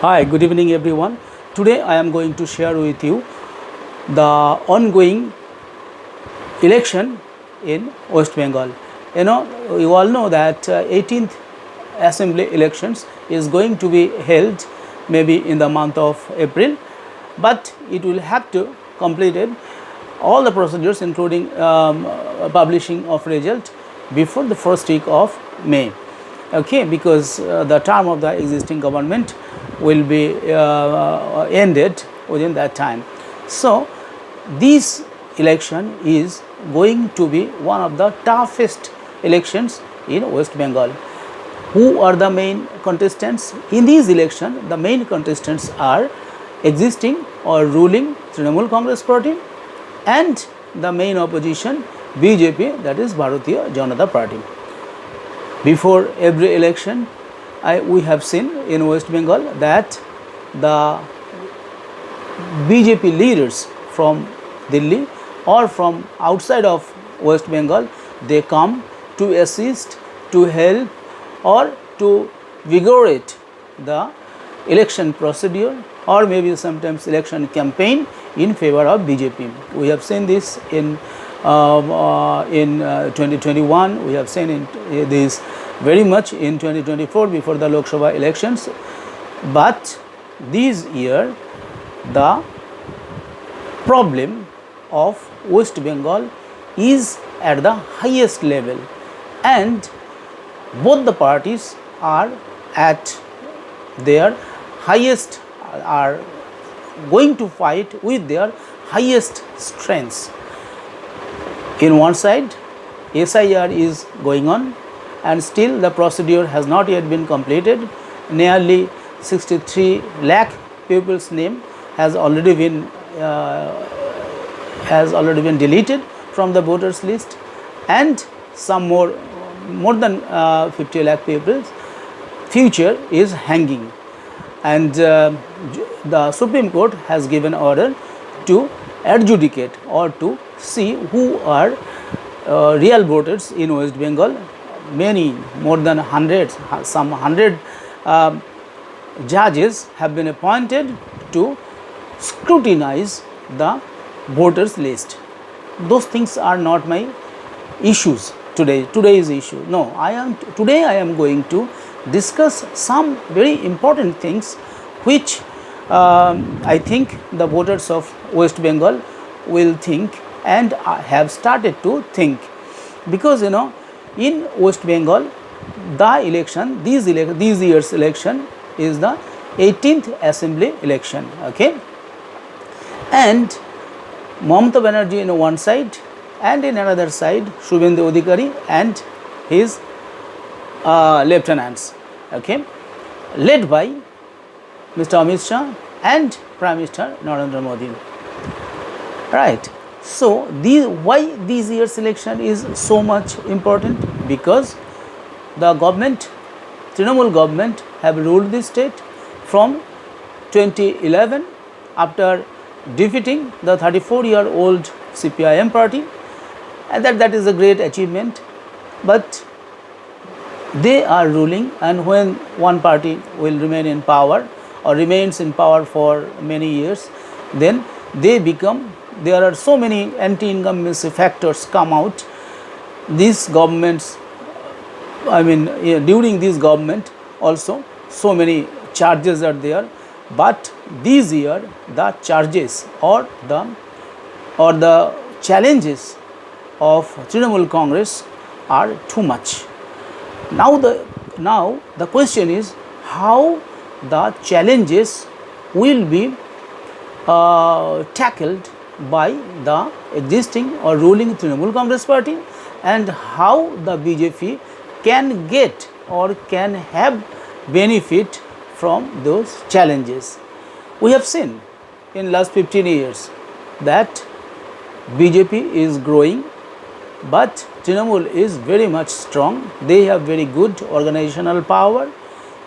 Hi, good evening everyone. Today I am going to share with you the ongoing election in West Bengal. You all know that 18th assembly elections is going to be held maybe in the month of April, but it will have to completed all the procedures including publishing of result before the first week of May. Okay, because the term of the existing government will be ended within that time. So this election is going to be one of the toughest elections in West Bengal. Who are the main contestants in this election? The main contestants are existing or ruling Trinamool Congress party and the main opposition BJP, that is Bharatiya Janata Party. Before every election, we have seen in West Bengal that the BJP leaders from Delhi or from outside of West Bengal, they come to assist, to help or to vigorate the election procedure or maybe sometimes election campaign in favor of BJP. We have seen this in 2021, we have seen this very much in 2024 before the Lok Sabha elections. But this year, the problem of West Bengal is at the highest level, and both the parties are at their highest, are going to fight with their highest strengths. In one side, SIR is going on and still the procedure has not yet been completed. Nearly 63 lakh people's name has already been deleted from the voters list, and some more than 50 lakh people's future is hanging. And the Supreme Court has given order to adjudicate or to see who are real voters in West Bengal. Many, more than hundreds, some 100 judges have been appointed to scrutinize the voters list. Those things are not my issues today's issue. No, today I am going to discuss some very important things which I think the voters of West Bengal will think and have started to think, because in West Bengal the election, this year's election is the 18th assembly election. Okay, and Mamata Banerjee in one side and in another side Shubhendu Adhikari and his lieutenants, okay, led by Mr. Amit Shah and Prime Minister Narendra Modi. Right. So why this year's election is so much important? Because the government, Trinamool government, have ruled the state from 2011 after defeating the 34-year-old CPIM party, and that is a great achievement. But they are ruling, and when one party will remain in power or remains in power for many years, then there are so many anti-incumbency factors come out. These governments, during this government also so many charges are there, but this year the charges or the challenges of Trinamool Congress are too much. Now the question is how the challenges will be tackled by the existing or ruling Trinamool Congress party, and how the BJP can get or can have benefit from those challenges. We have seen in last 15 years that BJP is growing, but Trinamool is very much strong. They have very good organizational power.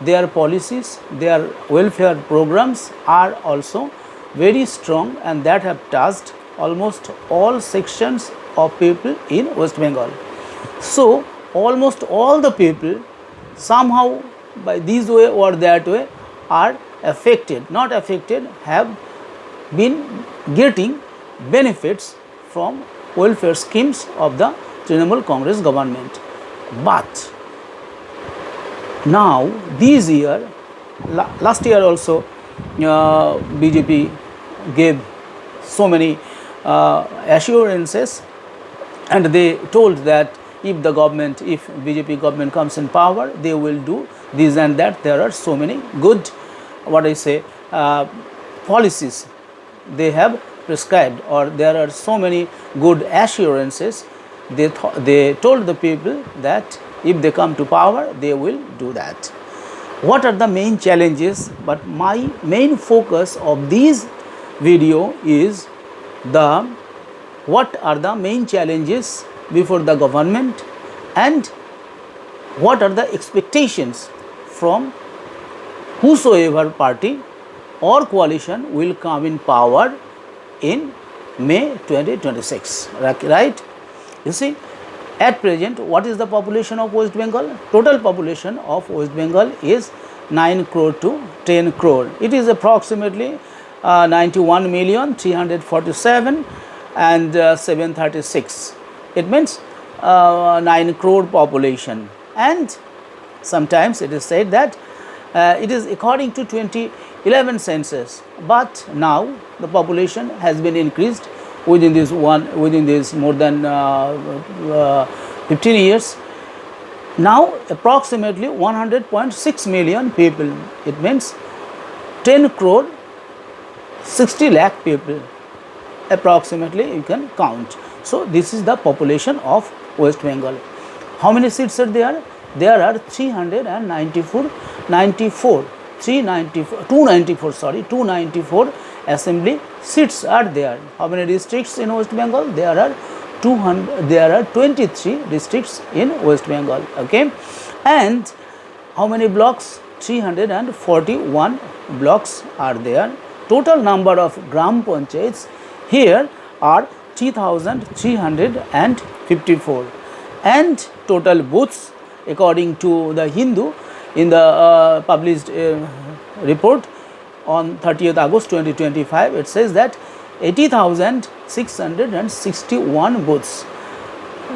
Their policies, their welfare programs are also very strong, and that have touched almost all sections of people in West Bengal. So almost all the people somehow by this way or that way are not affected, have been getting benefits from welfare schemes of the Trinamool Congress government. But now this year, last year also BJP gave so many assurances, and they told that if BJP government comes in power, they will do this and that. There are so many good, policies they have prescribed, or there are so many good assurances. They told the people that if they come to power, they will do that. What are the main challenges? But my main focus of this video is what are the main challenges before the government, and what are the expectations from whosoever party or coalition will come in power in May 2026, right? You see, at present, what is the population of West Bengal? Total population of West Bengal is 9 crore to 10 crore. It is approximately 91,347 and 736. It means 9 crore population. And sometimes it is said that it is according to 2011 census, but now the population has been increased within this more than 15 years. Now approximately 100.6 million people. It means 10 crore 60 lakh people approximately you can count. So this is the population of West Bengal. How many seats are there? There are 294 assembly seats are there. How many districts in West Bengal? There are 23 districts in West Bengal. Okay, and how many blocks? 341 blocks are there. Total number of gram panchayats here are 3,354, and total booths according to the Hindu in the published report on 30th August 2025, it says that 80,661 booths.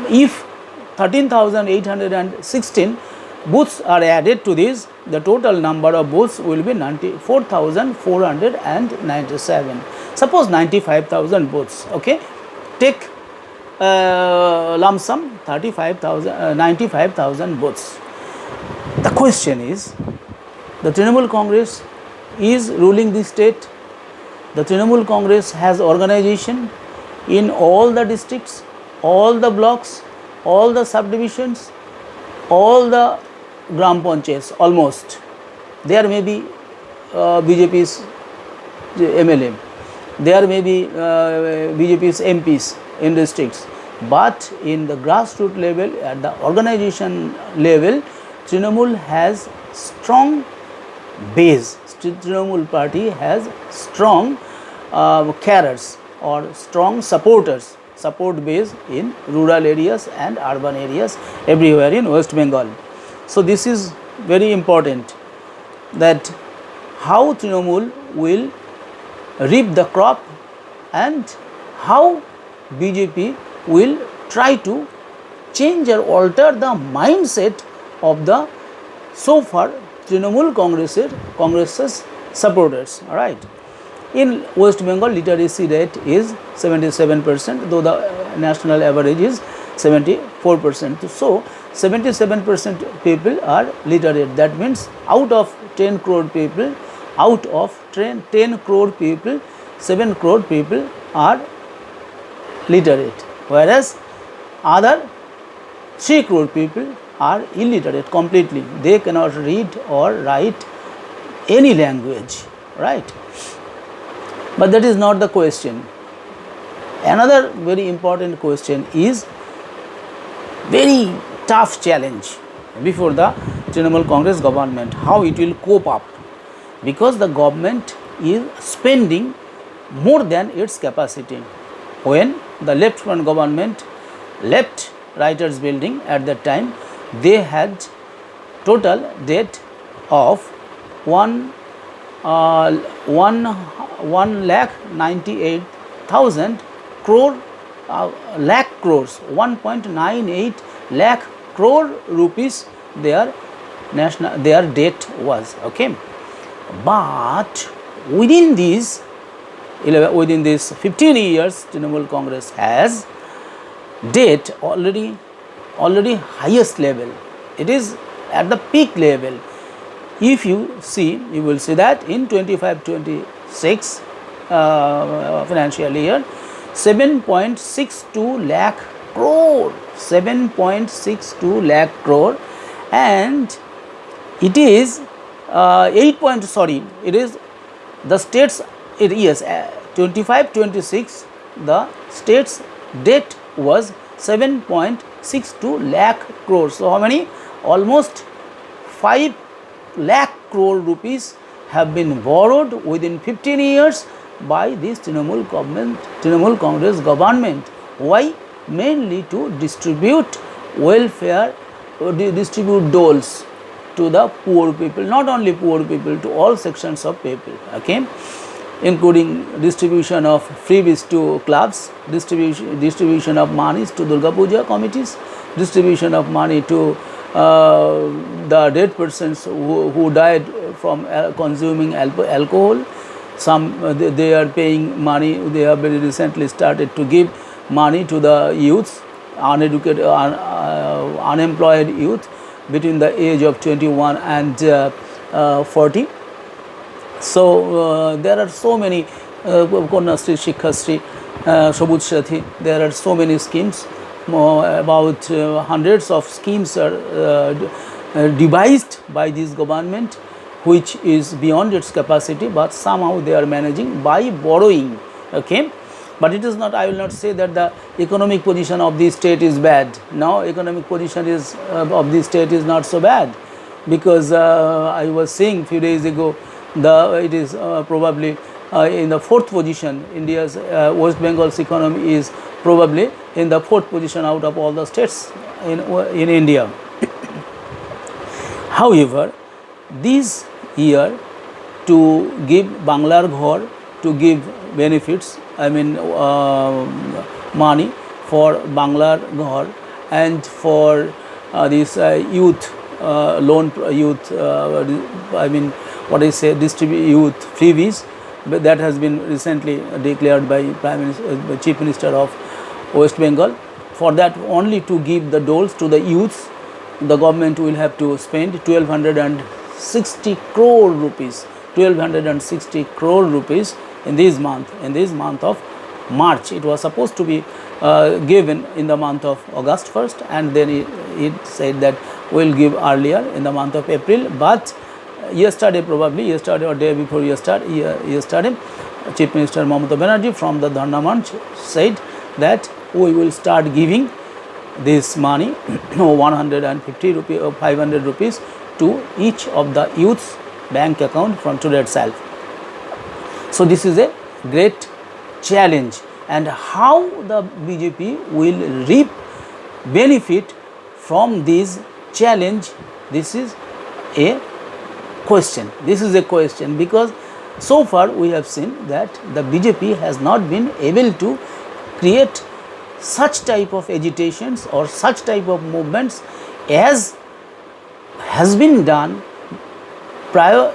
If 13,816 booths are added to this, the total number of booths will be 94,497. Suppose 95,000 booths. Okay, take lump sum 95,000 booths. The question is, the Trinamool Congress is ruling the state. The Trinamool Congress has organization in all the districts, all the blocks, all the subdivisions, all the gram panchayats almost. There may be BJP's MLA, there may be BJP's MPs in districts, but in the grassroots level, at the organization level, Trinamool has strong base. Trinamool party has strong carers or strong support base in rural areas and urban areas everywhere in West Bengal. So this is very important, that how Trinamool will reap the crop and how BJP will try to change or alter the mindset of the so far Trinamool Congress's supporters. All right. In West Bengal, literacy rate is 77%, though the national average is 74%. So 77% people are literate. That means out of 10 crore people, 7 crore people are literate, whereas other 3 crore people are illiterate completely. They cannot read or write any language, right? But that is not the question. Another very important question is very tough challenge before the Trinamool Congress government, how it will cope up, because the government is spending more than its capacity. When the left front government left Writers Building at that time, they had total debt of 1,98,000 crore, lakh crores, 1.98 lakh crore rupees their debt was. Okay, but within these 15 years, Trinamool Congress has debt already highest level. It is at the peak level. If you see, you will see that in 25-26 financial year, 7.62 lakh crore, 7.62 lakh crore, and it is it is the states, 25-26 the states debt was 7.62 lakh crore. So how many? Almost 5 lakh crore rupees have been borrowed within 15 years by this Trinamool Congress government. Why? Mainly to distribute welfare, distribute doles to the poor people, not only poor people, to all sections of people. Okay, including distribution of freebies to clubs, distribution of monies to Durga Puja committees, distribution of money to the dead persons who died from consuming alcohol. Some they are paying money. They have very recently started to give money to the youths, uneducated, unemployed youth between the age of 21 and 40. So there are so many Konyasri, Shikhasri, Sabuj Sathi. There are so many schemes. About hundreds of schemes are devised by this government, which is beyond its capacity, but somehow they are managing by borrowing. Okay, but it is not, I will not say that the economic position of the state is bad. No, economic position is of the state is not so bad, because I was saying few days ago, it is probably in the 4th position. India's West Bengal's economy is probably in the 4th position out of all the states in India. However, this year, to give Banglar Ghar, to give benefits, I mean money for Banglar Ghar and for this youth loan, youth I mean what I say, distribute youth freebies, but that has been recently declared by Chief Minister of West Bengal. For that, only to give the doles to the youths, the government will have to spend 1260 crore rupees, 1260 crore rupees in this month of March. It was supposed to be given in the month of August 1st, and then it said that we will give earlier in the month of April. But yesterday or day before yesterday, Chief Minister Mamata Banerjee from the Dharna Manch said that we will start giving this money 150 rupees or 500 rupees to each of the youth's bank account from today itself. So this is a great challenge, and how the BJP will reap benefit from this challenge, this is a question. This is a question, because so far we have seen that the BJP has not been able to create such type of agitations or such type of movements as has been done by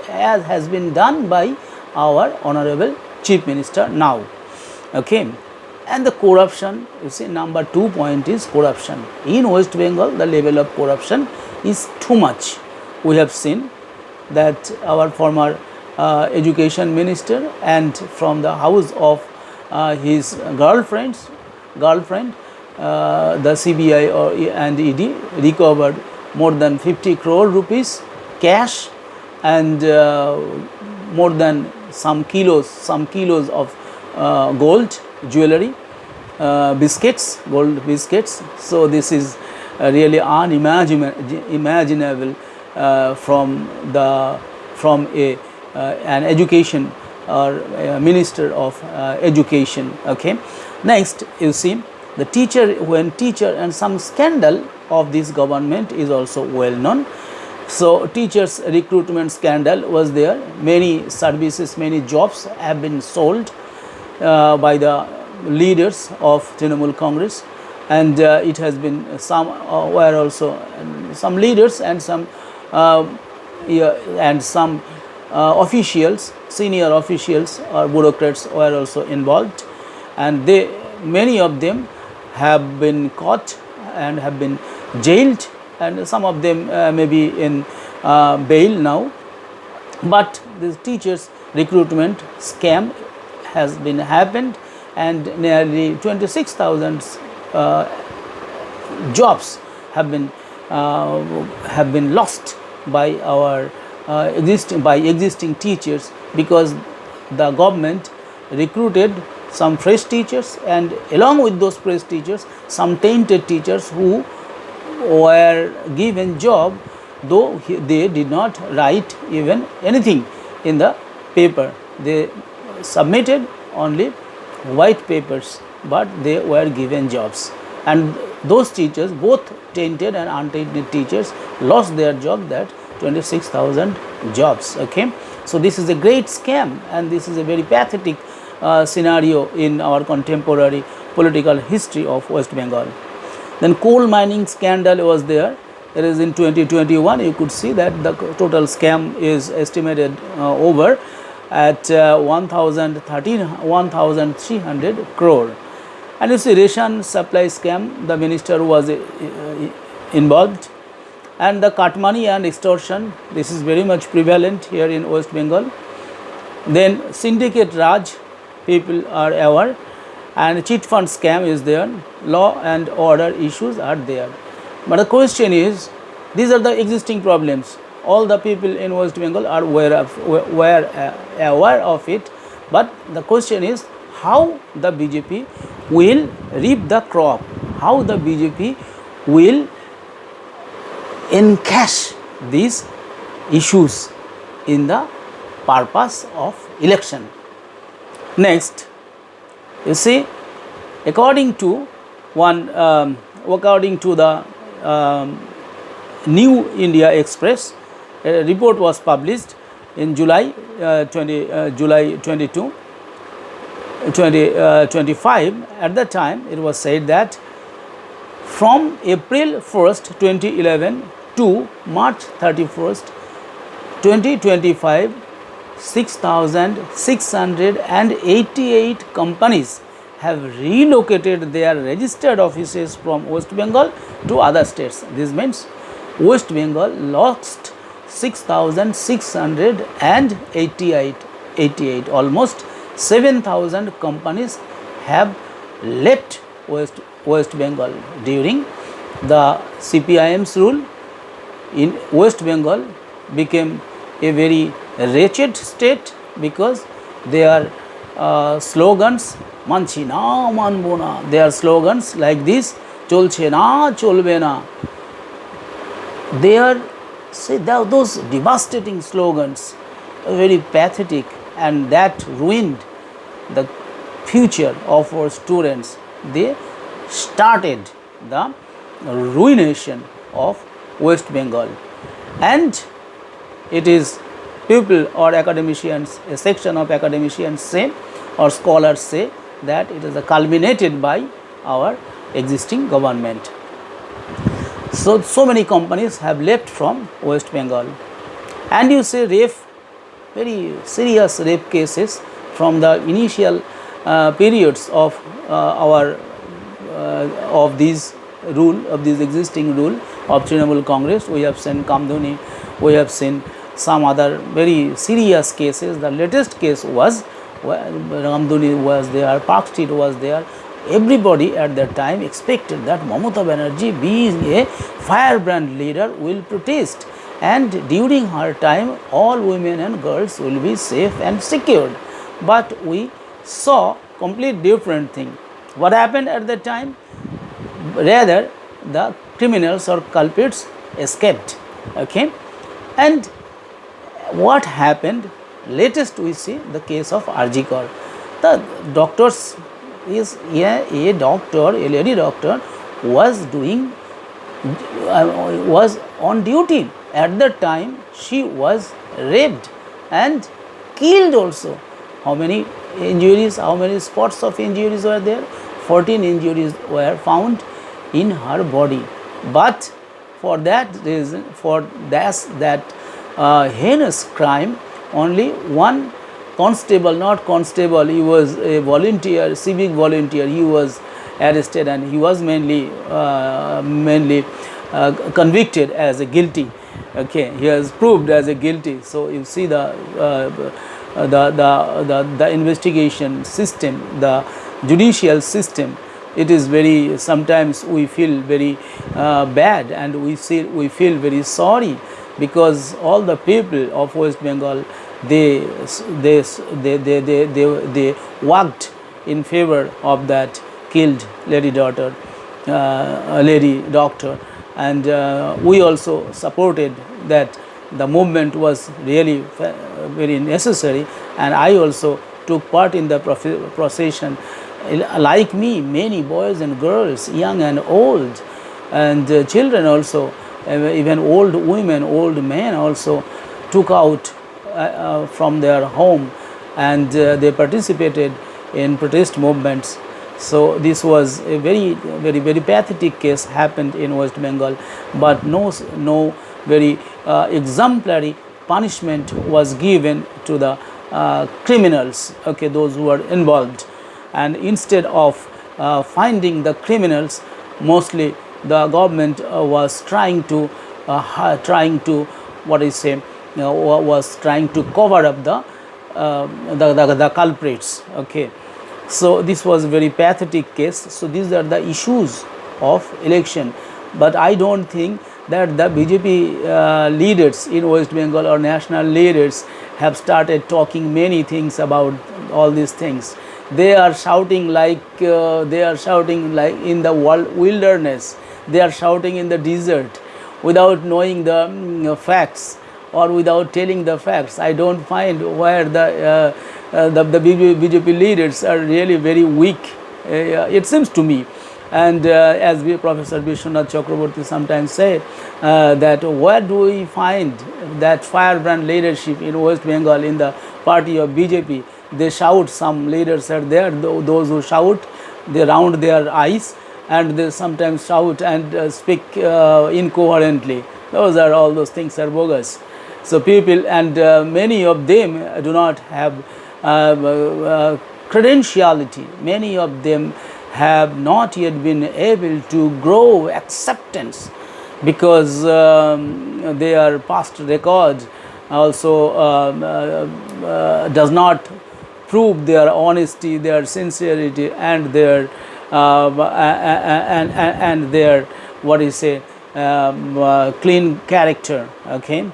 our Honorable Chief Minister now. Okay, and the corruption, you see, number 2 point is corruption. In West Bengal, the level of corruption is too much. We have seen that our former education minister, and from the house of his girlfriend, the CBI and ED recovered more than 50 crore rupees cash, and more than some kilos of gold jewelry, gold biscuits. So this is really unimaginable from an education or a minister of education. Okay, next you see the teacher and some scandal of this government is also well known. So teachers recruitment scandal was there. Many services, many jobs have been sold by the leaders of Trinamool Congress, and it has been some were also some leaders and some officials, senior officials or bureaucrats were also involved, and many of them have been caught and have been jailed, and some of them may be in bail now. But this teachers recruitment scam has been happened, and nearly 26,000 jobs have been lost by our existing teachers, because the government recruited some fresh teachers, and along with those fresh teachers some tainted teachers who were given job though they did not write even anything in the paper. They submitted only white papers, but they were given jobs, and those teachers, both tainted and untainted teachers, lost their job, that 26,000 jobs. Okay, so this is a great scam, and this is a very pathetic scenario in our contemporary political history of West Bengal. Then coal mining scandal was there. It is in 2021. You could see that the total scam is estimated over at 1,300 crore. And you see ration supply scam, the minister was involved, and the cut money and extortion, this is very much prevalent here in West Bengal. Then Syndicate Raj, people are aware, and Chit Fund Scam is there, law and order issues are there. But the question is, these are the existing problems. All the people in West Bengal are aware of it. But the question is, how the BJP will reap the crop, how the BJP will encash these issues in the purpose of election. Next, you see, according to the New India Express, a report was published in July 22, 2025. At that time, it was said that from April 1st, 2011 to March 31st, 2025, 6,688 companies have relocated their registered offices from West Bengal to other states. This means West Bengal lost 6,688, almost 7,000 companies have left West Bengal during the CPIM's rule. In West Bengal became a very wretched state, because their slogans, manchi na manbo na, their slogans like this, cholche na cholbe na, they are, say, those devastating slogans are very pathetic, and that ruined the future of our students. They started the ruination of West Bengal, and it is people or academicians, a section of academicians say, or scholars say, that it is culminated by our existing government. So many companies have left from West Bengal, and you say rape, very serious rape cases from the initial periods of of this existing rule of Trinamool Congress. We have seen Kamdhuni, we have seen some other very serious cases. The latest case was Kamdhuni was there, Park Street was there. Everybody at that time expected that Mamata Banerjee, being a firebrand leader, will protest, and during her time all women and girls will be safe and secured. But we saw complete different thing. What happened at that time? Rather, the criminals or culprits escaped. Okay, and what happened? Latest we see the case of RG Kar. The doctors is a lady doctor was doing was on duty. At that time, she was raped and killed also. How many injuries, how many spots of injuries were there? 14 injuries were found in her body. But for that reason, for that heinous crime, only one constable, not constable, he was a volunteer, civic volunteer, he was arrested and he was mainly convicted as a guilty. Okay, he was proved as a guilty. So you see the investigation system, the judicial system, it is very, sometimes we feel very bad, and we feel very sorry, because all the people of West Bengal, they worked in favor of that killed lady doctor, and we also supported that. The movement was really very necessary, and I also took part in the procession. Like me, many boys and girls, young and old, and children also, even old women, old men also took out from their home, and they participated in protest movements. So this was a very pathetic case happened in West Bengal, but no very exemplary punishment was given to the criminals, okay, those who were involved. And instead of finding the criminals, mostly the government was trying to was trying to cover up the culprits. Okay, so this was a very pathetic case. So these are the issues of election, but I don't think that the BJP leaders in West Bengal or national leaders have started talking many things about all these things. They are shouting like in the wilderness. They are shouting in the desert without knowing the facts, or without telling the facts. I don't find where the BJP leaders are really very weak. It seems to me. And as Professor Vishwanath Chakraborty sometimes say, that where do we find that firebrand leadership in West Bengal in the party of BJP? They shout, some leaders are there, those who shout, they round their eyes, and they sometimes shout and speak incoherently. Those are, all those things are bogus. So people, and many of them do not have credentiality. Many of them have not yet been able to grow acceptance, because their past record also does not prove their honesty, their sincerity, and their clean character. Okay,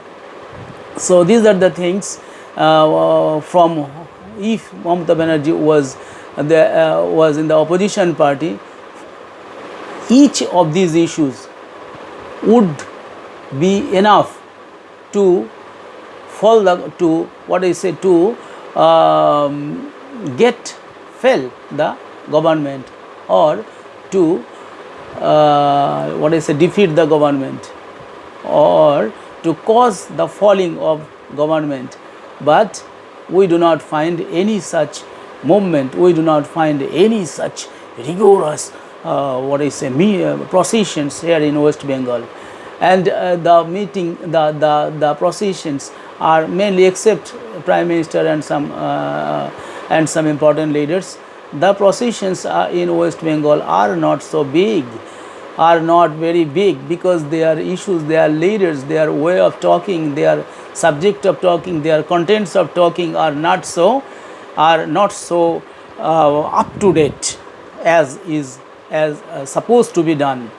so these are the things from, if Mamata Banerjee was in the opposition party, each of these issues would be enough to fall to fail the government, or to defeat the government, or to cause the falling of government. But we do not find any such movement. We do not find any such rigorous processions here in West Bengal. And the processions are mainly, except Prime Minister and some important leaders, the processions in West Bengal are not so big, are not very big, because their issues, their leaders, their way of talking, their subject of talking, their contents of talking are not so up to date as supposed to be done.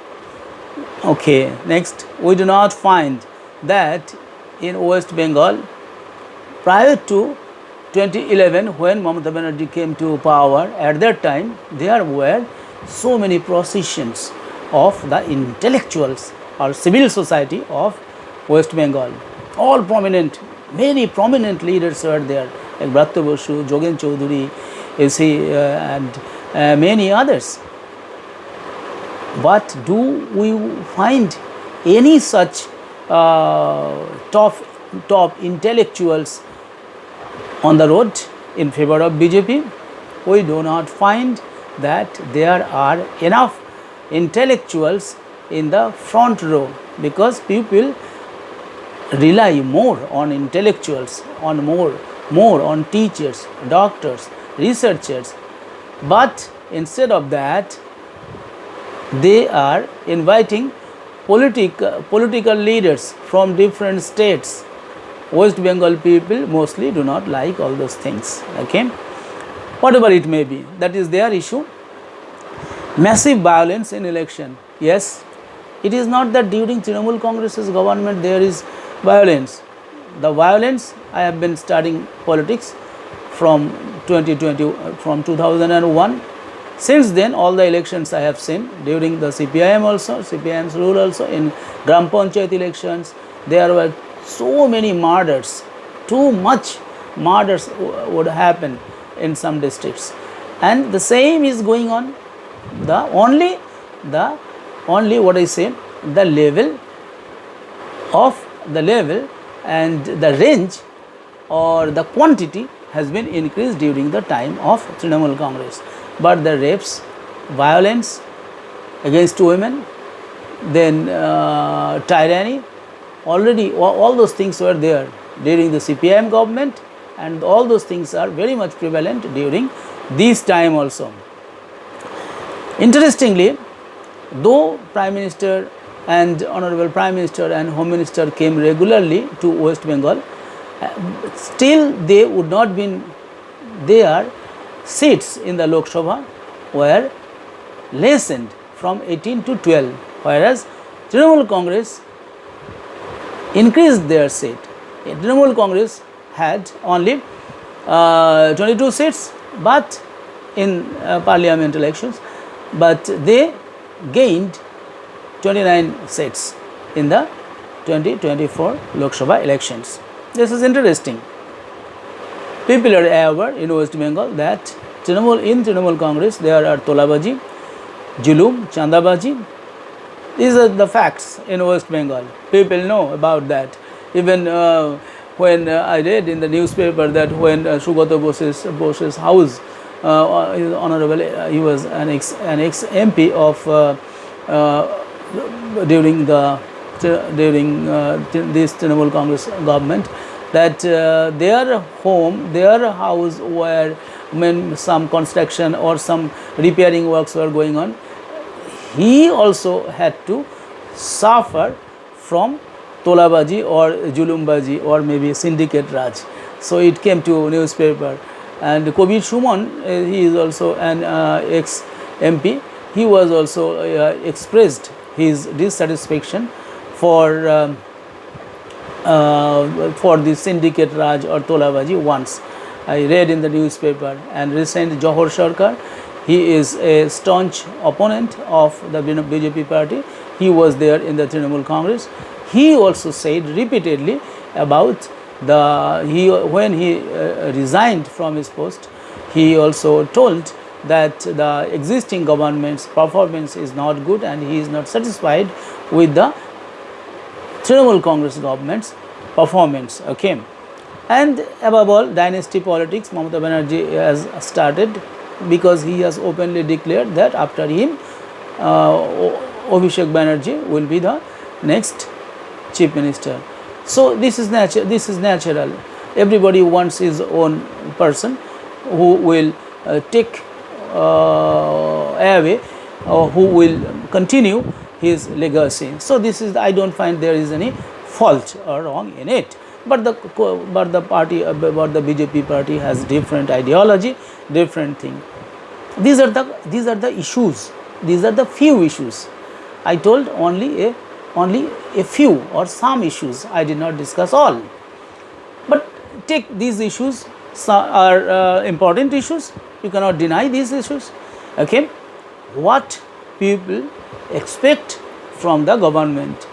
Okay, next, we do not find that in West Bengal prior to 2011, when Mamata Banerjee came to power. At that time, there were so many processions of the intellectuals or civil society of West Bengal. All prominent, many prominent leaders were there, like Bhakta Basu, Jogen Chaudhary, and many others. But do we find any such top intellectuals on the road in favor of BJP? We do not find that there are enough intellectuals in the front row, because people rely more on intellectuals, on more on teachers, doctors, researchers. But instead of that, they are inviting political leaders from different states. West Bengal people mostly do not like all those things. Okay, whatever it may be, that is their issue. Massive violence in election. Yes, it is not that during Trinamool Congress's government there is violence. The violence, I have been studying politics from 2001. Since then, all the elections I have seen, during the CPIM also, CPIM's rule also, in Gram Panchayat elections, there were so many murders, too much murders would happen in some districts, and the same is going on. The only what I say, the level and the range or the quantity has been increased during the time of Trinamool Congress. But the rapes, violence against women, then tyranny, already all those things were there during the CPIM government, and all those things are very much prevalent during this time also. Interestingly, though Prime Minister and Honorable Prime Minister and Home Minister came regularly to West Bengal, still they would not be there. Seats in the Lok Sabha were lessened from 18 to 12, whereas Trinamool Congress increased their seat. Trinamool Congress had only 22 seats, but in parliament elections, but they gained 29 seats in the 2024 Lok Sabha elections. This is interesting. People are aware in West Bengal that in Trinamool Congress there are Tolabaji, Julum, Chandabaji. These are the facts in West Bengal. People know about that. Even when I read in the newspaper that when Sugata Bose's house, Honorable, he was an ex MP of during this Trinamool Congress government, that their home, their house where when some construction or some repairing works were going on, he also had to suffer from Tolabaji or Julumbaji or maybe Syndicate Raj. So it came to newspaper. And Kobir Suman, he is also an ex-MP, he was also expressed his dissatisfaction for the Syndicate Raj or Tolabaji once. I read in the newspaper. And recent Johor Sarkar, he is a staunch opponent of the BJP party. He was there in the Trinamool Congress. He also said repeatedly about when he resigned from his post, he also told that the existing government's performance is not good and he is not satisfied with the Trinamool Congress government's performance. Okay. And above all, dynasty politics, Mamata Banerjee has started, because he has openly declared that after him, Abhishek Banerjee will be the next chief minister. So this is natural. Everybody wants his own person who will take away or who will continue his legacy. So this is, I don't find there is any fault or wrong in it. But the BJP party has different ideology, different thing. These are the issues. These are the few issues. I told only a few or some issues. I did not discuss all. But take these issues, are important issues. You cannot deny these issues. Okay, what people expect from the government?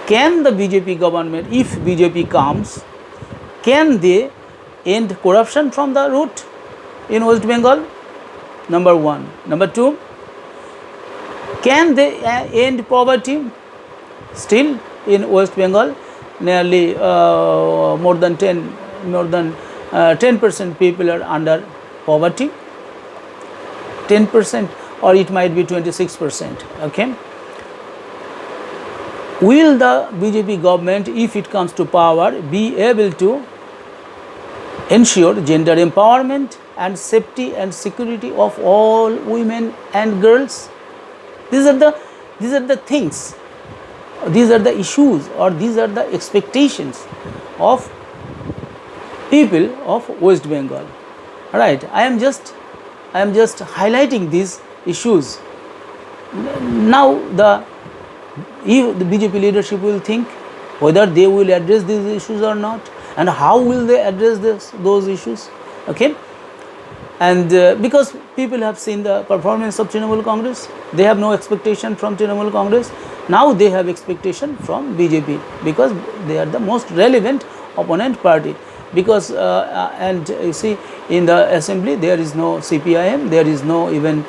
Can the BJP government, if BJP comes, can they end corruption from the root in West Bengal? Number one. Number two, Can they end poverty? Still in West Bengal, nearly more than 10% people are under poverty. 10%, or it might be 26%. Okay. Will the BJP government, if it comes to power, be able to ensure gender empowerment and safety and security of all women and girls? These are the things, these are the issues, or these are the expectations of people of West Bengal. Right? I am just highlighting these issues. Now if the BJP leadership will think whether they will address these issues or not, and how will they address those issues. Okay. And because people have seen the performance of Trinamool Congress, they have no expectation from Trinamool Congress. Now they have expectation from BJP, because they are the most relevant opponent party. Because and you see, in the assembly there is no CPIM, there is no even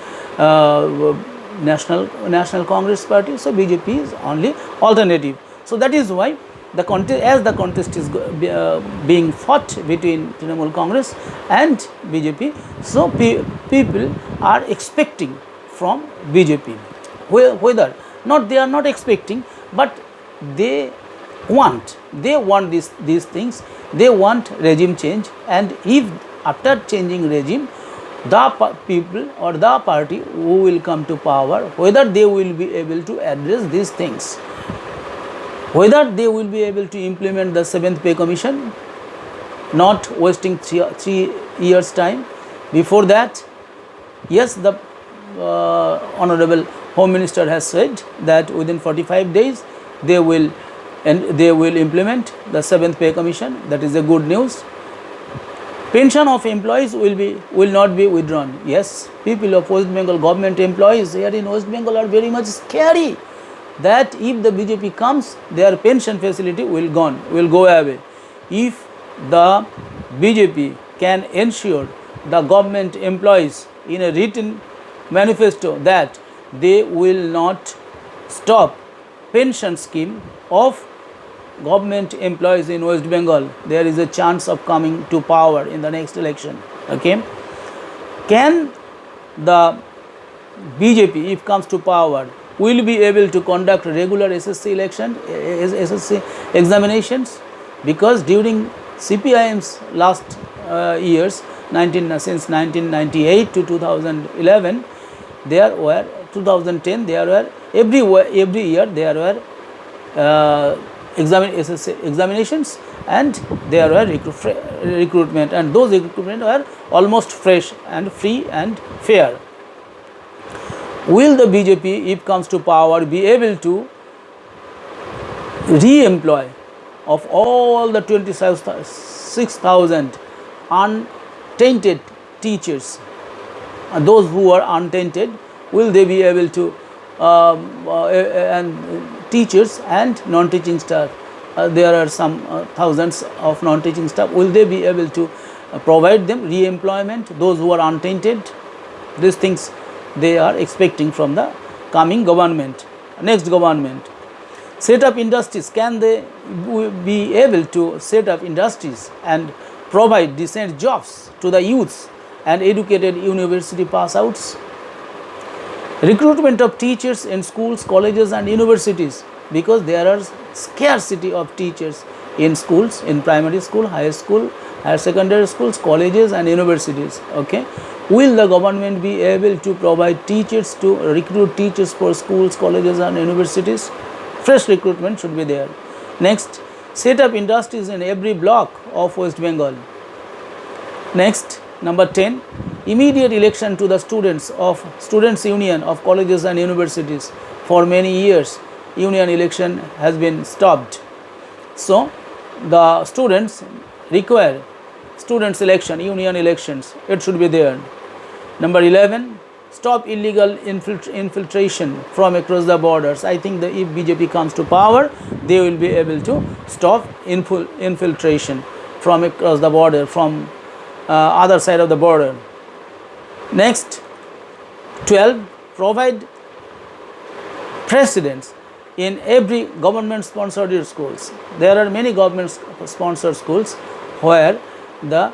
National Congress Party. So BJP is only alternative. So that is why the contest is being fought between Trinamool Congress and BJP. So people are expecting from BJP, whether not they are not expecting, but they want these things. They want regime change, and if after changing regime, the people or the party who will come to power, whether they will be able to address these things, whether they will be able to implement the 7th Pay Commission, not wasting 3 years time. Before that, yes, the Honorable Home Minister has said that within 45 days they will implement the 7th Pay Commission. That is a good news. Pension of employees will not be withdrawn. Yes, people of West Bengal, government employees here in West Bengal are very much scary that if the BJP comes, their pension facility will go away. If the BJP can ensure the government employees in a written manifesto that they will not stop pension scheme of government employees in West Bengal, there is a chance of coming to power in the next election. Okay. Can the BJP, if comes to power, will be able to conduct regular SSC examinations? Because during CPIM's last years, since 1998 to 2011, there were 2010, there were every year there were SSC examinations, and there were recruitment, and those recruitment were almost fresh and free and fair. Will the BJP, if comes to power, be able to re-employ of all the 26,000 untainted teachers, those who are untainted, will they be able to and teachers and non-teaching staff, there are some thousands of non-teaching staff, will they be able to provide them re-employment, those who are untainted? These things they are expecting from the coming government, next government. Set up industries, can they be able to set up industries and provide decent jobs to the youths and educated university pass outs? Recruitment of teachers in schools, colleges and universities, because there are scarcity of teachers in schools, in primary school, high school, higher secondary schools, colleges and universities. Okay. Will the government be able to provide teachers, to recruit teachers for schools, colleges and universities? Fresh recruitment should be there. Next, set up industries in every block of West Bengal. Next, number 10, immediate election to the students of Students' Union of colleges and universities. For many years, union election has been stopped. So, the students require students' election, union elections, it should be there. Number 11, stop illegal infiltration from across the borders. I think that if BJP comes to power, they will be able to stop infiltration from across the border, from other side of the border. Next, 12, provide precedence in every government sponsored schools. There are many government sponsored schools where the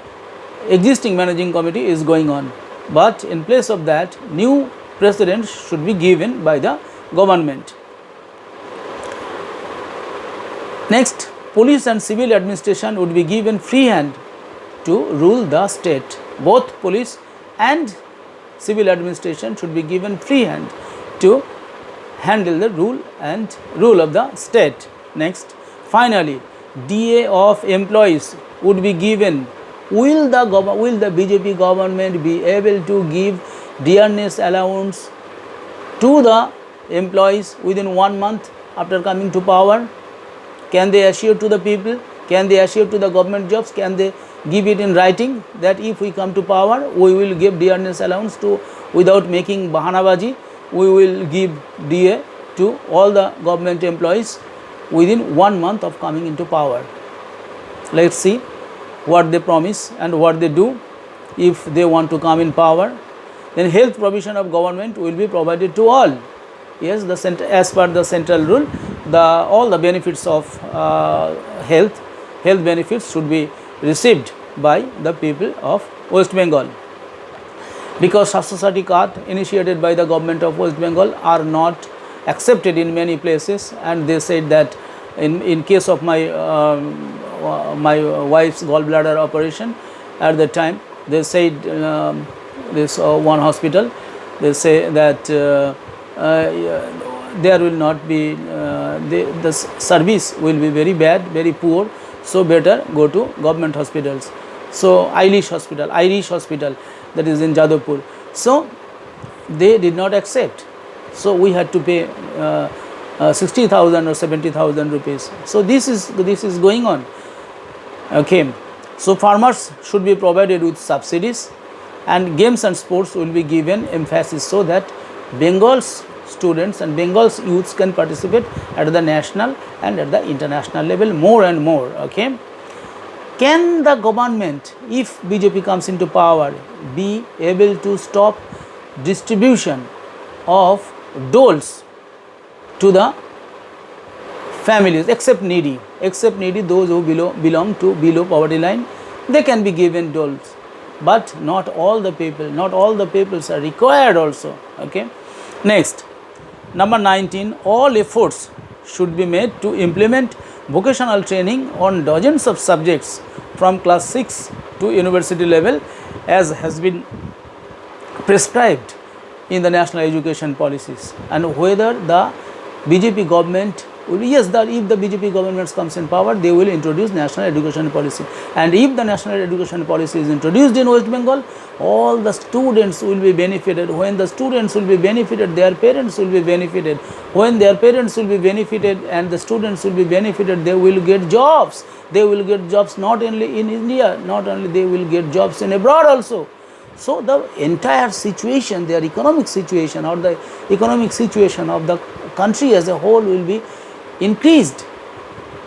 existing managing committee is going on, but in place of that, new precedence should be given by the government. Next, police and civil administration would be given free hand to rule the state. Both police and civil administration should be given free hand to handle the rule of the state. Next, finally, DA of employees would be given. Will the BJP government be able to give dearness allowance to the employees within 1 month after coming to power? Can they assure to the people? Can they assure to the government jobs? Can they give it in writing that if we come to power, we will give dearness allowance to, without making bahanabaji, we will give DA to all the government employees within 1 month of coming into power. Let's see what they promise and what they do if they want to come in power. Then health provision of government will be provided to all. Yes, as per the central rule, all the benefits of health benefits should be received by the people of West Bengal. Because Swasthya card initiated by the government of West Bengal are not accepted in many places, and they said that in case of my wife's gallbladder operation, at the time they said this one hospital, they say that there will not be the service will be very bad, very poor, so better go to government hospitals. So Irish hospital that is in Jadavpur, so they did not accept, so we had to pay 60,000 or 70,000 rupees. So this is going on. Okay, so farmers should be provided with subsidies, and games and sports will be given emphasis so that Bengal's students and Bengal's youths can participate at the national and at the international level more and more. Okay, can the government, if BJP comes into power, be able to stop distribution of doles to the families except needy, those who belong to below poverty line, they can be given doles, but not all the peoples are required also. Okay, next, number 19, all efforts should be made to implement vocational training on dozens of subjects from class 6 to university level, as has been prescribed in the national education policies. And whether the BJP government, yes, if the BJP government comes in power, they will introduce national education policy. And if the national education policy is introduced in West Bengal, all the students will be benefited. When the students will be benefited, their parents will be benefited. When their parents will be benefited and the students will be benefited, they will get jobs. They will get jobs not only in India, not only they will get jobs in abroad also. So the entire situation, their economic situation or the economic situation of the country as a whole will be increased,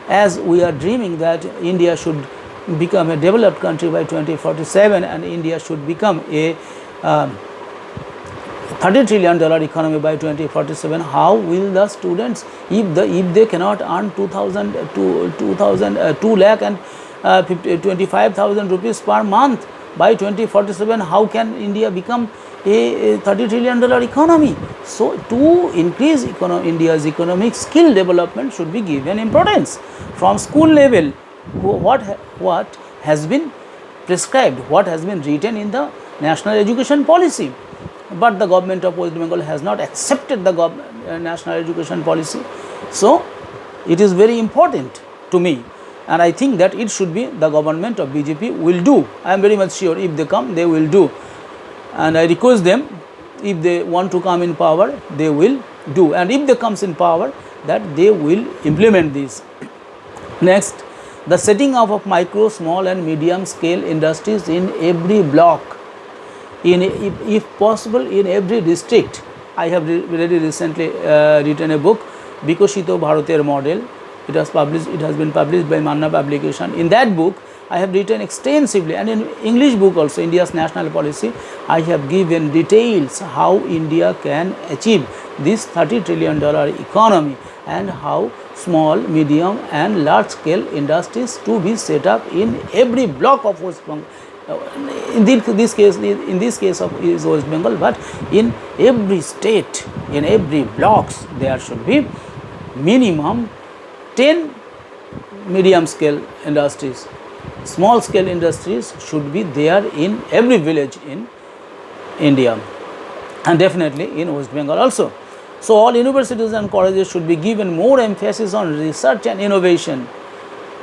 as we are dreaming that India should become a developed country by 2047 and India should become a $30 trillion economy by 2047. How will the students, if they cannot earn 2 lakh and 25,000 rupees per month by 2047, how can India become a $30 trillion economy? So to increase India's economic skill development should be given importance from school level. What has been prescribed, what has been written in the national education policy, but the government of West Bengal has not accepted the national education policy. So it is very important to me, and I think that it should be the government of BJP will do. I am very much sure if they come, they will do, and I request them, if they want to come in power, they will do, and if they comes in power, that they will implement this. Next, the setting up of micro, small and medium scale industries in every block, if possible in every district. I have very recently written a book, Bikoshito Bharater Model. It has been published by Manna Publication. In that book, I have written extensively, and in English book also, India's national policy, I have given details how India can achieve this $30 trillion economy, and how small, medium and large scale industries to be set up in every block of West Bengal. In this case of West Bengal, but in every state, in every blocks, there should be minimum 10 medium scale industries. Small scale industries should be there in every village in India, and definitely in West Bengal also. So all universities and colleges should be given more emphasis on research and innovation.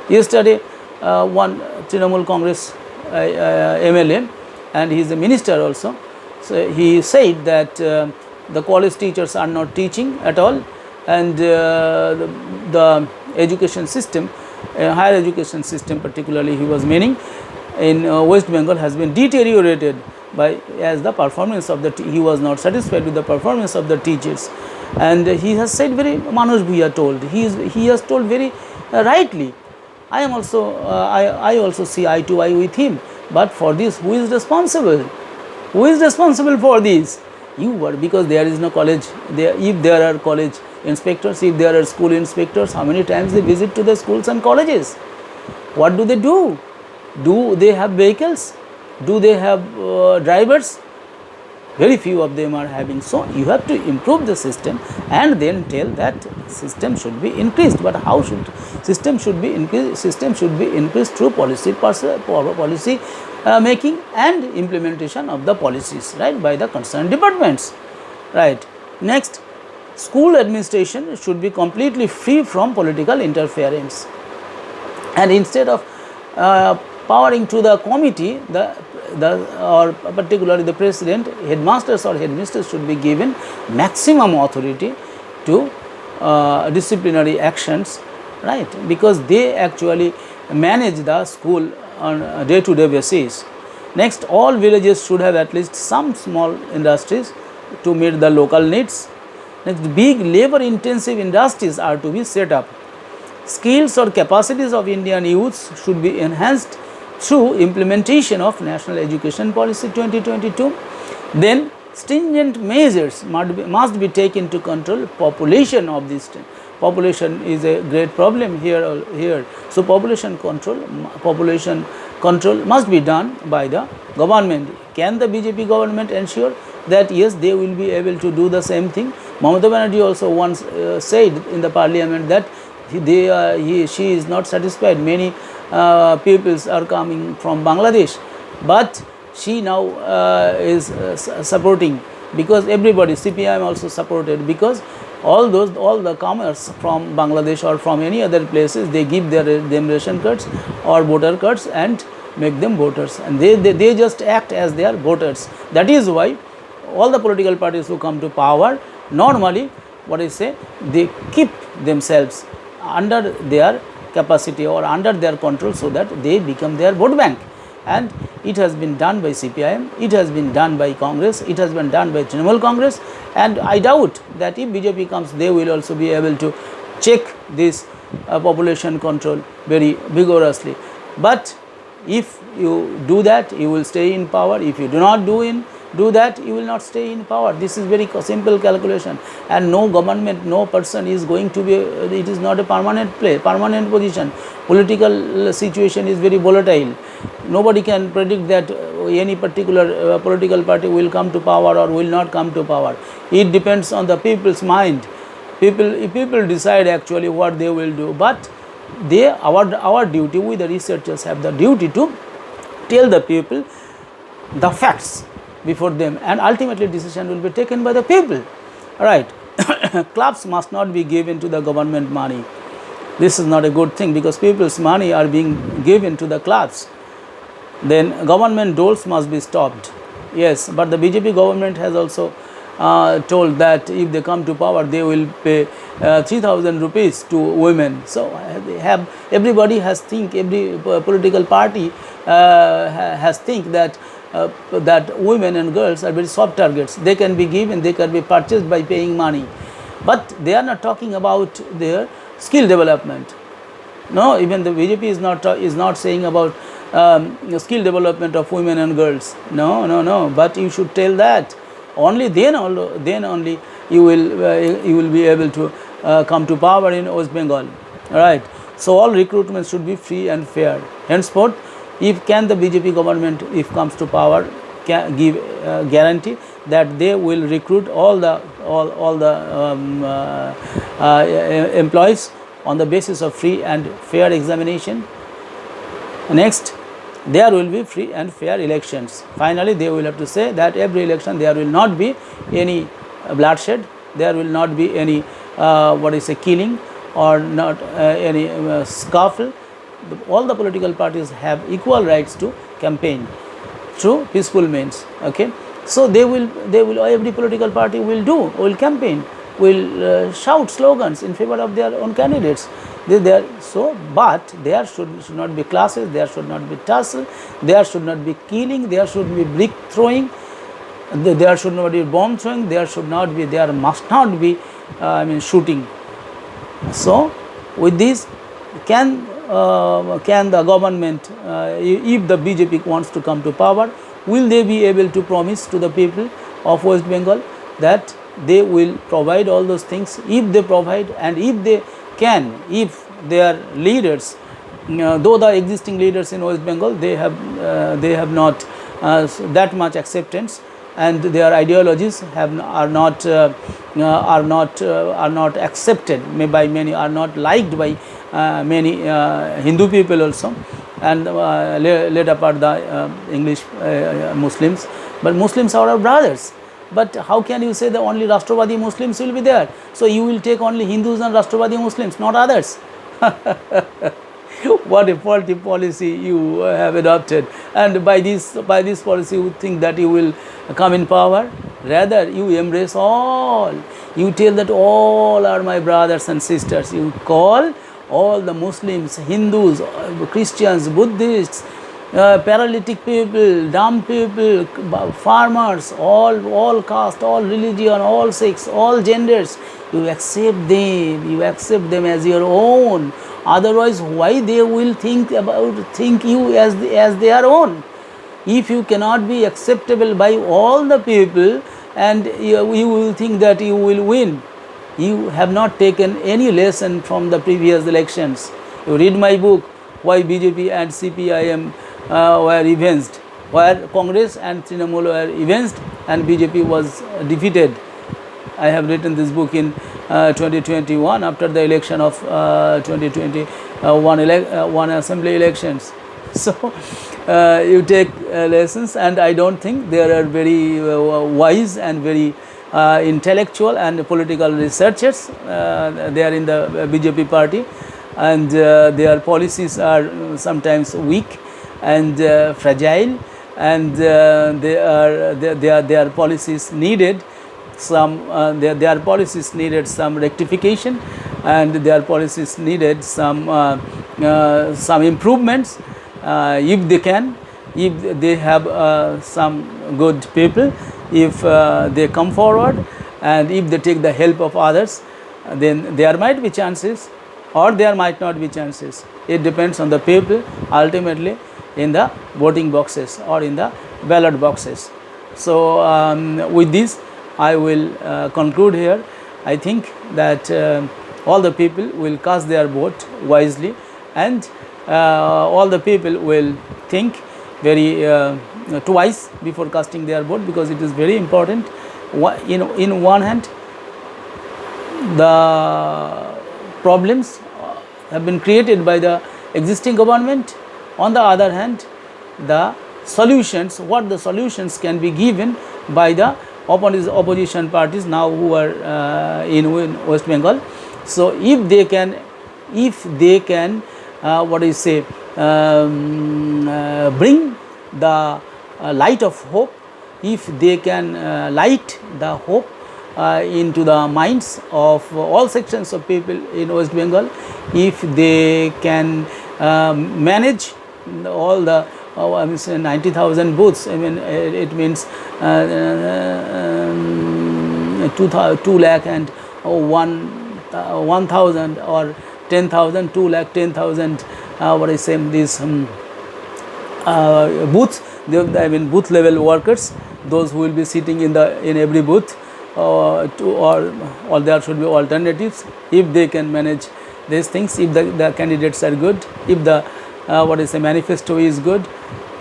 Yesterday, one Trinamool Congress MLA, and he is a minister also, so he said that the college teachers are not teaching at all, and the education system, higher education system particularly, he was meaning, in West Bengal has been deteriorated by, as the performance of the, he was not satisfied with the performance of the teachers, and he has said very, Manoj Bhuya told, he has told very rightly. I am also, I also see eye to eye with him, but for this, who is responsible? Who is responsible for this? You are, because there is no college. If there are college inspectors, if there are school inspectors, how many times they visit to the schools and colleges? What do they do? Do they have vehicles? Do they have drivers? Very few of them are having. So you have to improve the system and then tell that system should be increased. But how should system should be increased? System should be increased through policy making and implementation of the policies, right, by the concerned departments, right. Next, school administration should be completely free from political interference, and instead of powering to the committee, or particularly the president, headmasters or headmisters should be given maximum authority to disciplinary actions, right, because they actually manage the school on a day-to-day basis. Next, all villages should have at least some small industries to meet the local needs. Next, big labor-intensive industries are to be set up. Skills or capacities of Indian youths should be enhanced through implementation of National Education Policy 2022. Then, stringent measures must be taken to control population of this state. Population is a great problem here. So population control must be done by the government. Can the BJP government ensure that yes, they will be able to do the same thing? Mamata Banerjee also once said in the parliament that she is not satisfied. Many peoples are coming from Bangladesh, but she now is supporting, because everybody, CPIM also supported, because all the comers from Bangladesh or from any other places, they give them ration cards or voter cards and make them voters, and they just act as their voters. That is why all the political parties who come to power, normally what I say, they keep themselves under their capacity or under their control, so that they become their vote bank. And it has been done by CPIM, it has been done by Congress, it has been done by Trinamool Congress, and I doubt that if BJP comes, they will also be able to check this population control very vigorously. But if you do that, you will stay in power. If you do not do that, you will not stay in power. This is very simple calculation, and no government, no person is going to be, it is not a permanent permanent position. Political situation is very volatile. Nobody can predict that any particular political party will come to power or will not come to power. It depends on the people's mind. People decide actually what they will do, but our duty, we the researchers have the duty to tell the people the facts before them, and ultimately decision will be taken by the people, right. Clubs must not be given to the government money. This is not a good thing, because people's money are being given to the clubs. Then government doles must be stopped. Yes, but the BJP government has also told that if they come to power, they will pay 3,000 rupees to women. So everybody has think, every political party has think that that women and girls are very soft targets. They can be given, they can be purchased by paying money, but they are not talking about their skill development. No, even the BJP is not saying about skill development of women and girls. No, no, no. But you should tell that. Only then only you will be able to come to power in West Bengal. Right. So all recruitment should be free and fair. Henceforth, if can the BJP government, if comes to power, can give guarantee that they will recruit all the employees on the basis of free and fair examination. Next, there will be free and fair elections. Finally, they will have to say that every election there will not be any bloodshed, there will not be any killing, or not any scuffle. All the political parties have equal rights to campaign through peaceful means. Okay, so they will every political party will campaign, will shout slogans in favor of their own candidates. But there should not be clashes, there should not be tussle, there should not be killing, there should be brick throwing, there should not be bomb throwing, there must not be shooting. So with this, can the government, if the BJP wants to come to power, will they be able to promise to the people of West Bengal that they will provide all those things? If they provide, and if they can, if their leaders, though the existing leaders in West Bengal, they have not that much acceptance, and their ideologies are not accepted by many, are not liked by many Hindu people also, and later part the English Muslims. But Muslims are our brothers. But how can you say that only Rashtrabadi Muslims will be there? So you will take only Hindus and Rashtrabadi Muslims, not others. What a faulty policy you have adopted. And by this policy, you think that you will come in power. Rather, you embrace all. You tell that all are my brothers and sisters. You call all the Muslims, Hindus, Christians, Buddhists, paralytic people, dumb people, farmers, all caste, all religion, all sects, all genders. You accept them as your own. Otherwise, why they will think you as their own? If you cannot be acceptable by all the people, and you will think that you will win, you have not taken any lesson from the previous elections. You read my book, Why BJP and CPIM were avenged, where Congress and Trinamool were avenged and BJP was defeated. I have written this book in 2021 after the election of 2021 assembly elections. So you take lessons, and I don't think there are very wise and very intellectual and political researchers there in the BJP party, and their policies are sometimes weak and fragile, and their policies needed their policies needed some rectification, and their policies needed some improvements. If they can, if they have some good people, if they come forward, and if they take the help of others, then there might be chances, or there might not be chances. It depends on the people ultimately in the voting boxes or in the ballot boxes. So with this, I will conclude here. I think that all the people will cast their vote wisely, and all the people will think very twice before casting their vote, because it is very important. In one hand, the problems have been created by the existing government. On the other hand, the solutions, what the solutions can be given by the opposition parties now who are in West Bengal. So if they can bring the light of hope, if they can light the hope into the minds of all sections of people in West Bengal, if they can manage all the 90,000 booths, I mean it means 2 lakh and 1,000 or 10,000, 2 lakh 10,000, booth, I mean booth level workers, those who will be sitting in every booth, or there should be alternatives if they can manage these things, if the candidates are good, if the manifesto is good,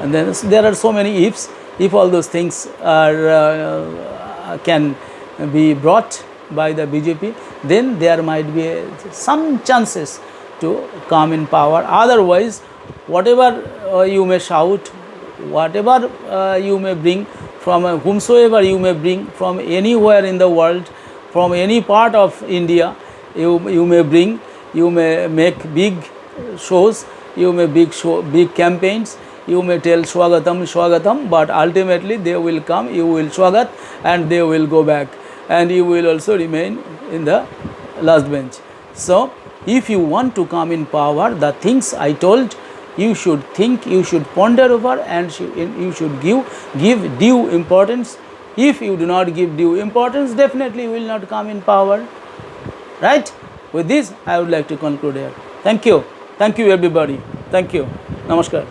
and then there are so many ifs. If all those things are can be brought by the BJP, then there might be some chances to come in power. Otherwise, whatever you may shout, whatever you may bring from whomsoever you may bring from anywhere in the world, from any part of India, you may bring, you may make big shows, you may big campaigns, you may tell Swagatam, Swagatam, but ultimately they will come, you will Swagat, and they will go back, and you will also remain in the last bench. So, if you want to come in power, the things I told, you should think, you should ponder over, and you should give due importance. If you do not give due importance, definitely you will not come in power. Right? With this, I would like to conclude here. Thank you. Thank you everybody. Thank you. Namaskar.